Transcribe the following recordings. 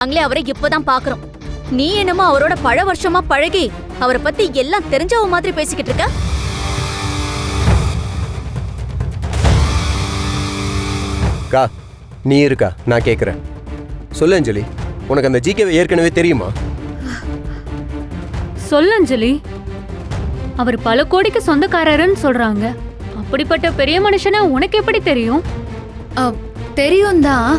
நாங்களே அவரை இப்பதான் பாக்குறோம். நீ என்னமோ அவரோட பல வருஷமா பழகி அவரை பத்தி எல்லாம் தெரிஞ்சவ மாதிரி பேசிக்கிட்டு இருக்க. கா நீ இருக்கா? நான் கேக்குறேன். சொல்லு அஞ்சலி, உனக்கு அந்த ஜிகேவை ஏற்கனவே தெரியுமா? சொல்லு அஞ்சலி. அவர் பல கோடிக்கு சொந்தக்காரர்னு சொல்றாங்க. அப்படிப்பட்ட பெரிய மனுஷனா உனக்கு எப்படி தெரியும்? தெரியும் தான்.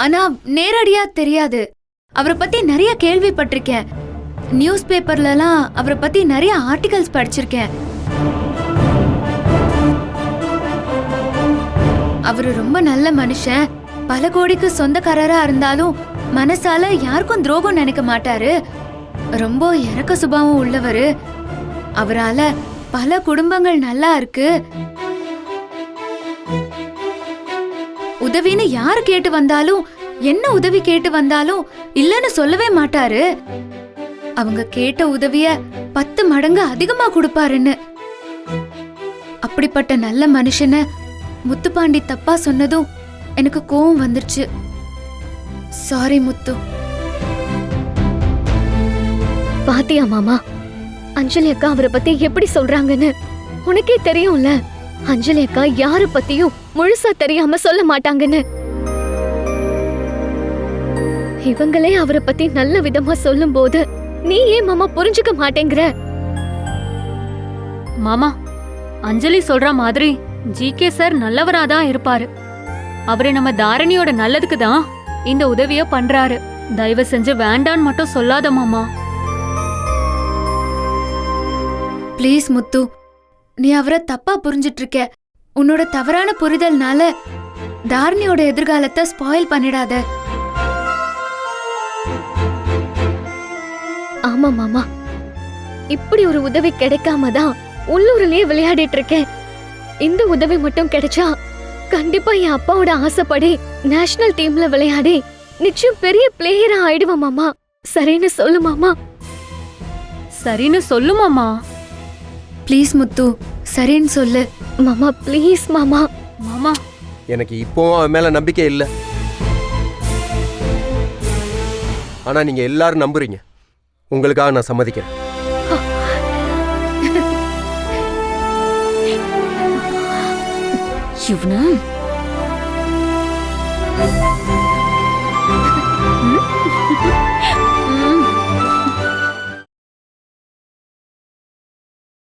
ஆனா நேரடியா தெரியாது. அவரை பத்தி நிறைய கேள்விப்பட்டிருக்கேன். நியூஸ் பேப்பர்லலாம் அவரை பத்தி நிறைய ஆர்டிகல்ஸ் படிச்சிருக்கேன். அவரு ரொம்ப நல்ல மனுஷன். பல கோடிக்கு சொந்தக்காரரா இருந்தாலும் மனசால யாருக்கும் துரோகம் நினைக்க மாட்டாரு. ரொம்ப இறக்க சுபாவம் உள்ளவரு. அவரால பல குடும்பங்கள் நல்லா இருக்கு. உதவின்னு யாரு கேட்டு வந்தாலும், என்ன உதவி கேட்டு வந்தாலும் இல்லன்னு சொல்லவே மாட்டாரு. அவங்க கேட்ட உதவிய 10 மடங்கு அதிகமா கொடுப்பாருன்னு. அப்படிப்பட்ட நல்ல மனுஷனை முத்துப்பாண்டி தப்பா சொன்னதும் எனக்கு கோவம் வந்துருச்சு. சாரி முத்து. பாத்தியா மாமா, அஞ்சலி அக்கா அவரை பத்தி எப்படி சொல்றாங்கன்னு? உனக்கே தெரியும்ல, அஞ்சலி அக்கா யார பத்தியும் முழுசா தெரியாம சொல்ல மாட்டாங்கன்னு. இவங்களே அவரை பத்தி நல்ல விதமா சொல்லும் போது நீ ஏன் மாமா புரிஞ்சுக்க மாட்டேங்கிற? மாமா, அஞ்சலி சொல்ற மாதிரி ஜிகே சார் நல்லவராதான் இருப்பாரு. அவரு நம்ம தாரணியோட நல்லதுக்கு தான் இந்த உதவிய பண்றாரு. தயவு செஞ்சு வேண்டான்னு மட்டும் சொல்லாத மாமா. ப்ளீஸ் முத்து, நீ அவரை தப்பா புரிஞ்சிட்டு இருக்க. உன்னோட தவறான புரிதல்னால தாரணியோட எதிர்காலத்தை ஸ்பாயில் பண்ணிடாத. ஆமா மாமா, இப்படி ஒரு உதவி கிடைக்காம தான் உள்ளூர்லயே விளையாடிட்டு இருக்கேன். இந்த உதவி மட்டும் கிடைச்சா கண்டிப்பா என் அப்பாவோட ஆசைப்படி நேஷனல் டீம்ல விளையாடி நிச்சயம் பெரிய பிளேயரா ஆயிடுவேன் மாமா. சரின்னு சொல்லு மாமா. சரின்னு சொல்லு மாமா. ப்ளீஸ் முத்து, சரின்னு சொல்லு மாமா. ப்ளீஸ் மாமா. மாமா, எனக்கு இப்போ அவன் மேல நம்பிக்கை இல்லை. ஆனா நீங்க எல்லாரும் நம்புறீங்க. உங்களுக்காக நான் சம்மதிக்கிறேன். இவனு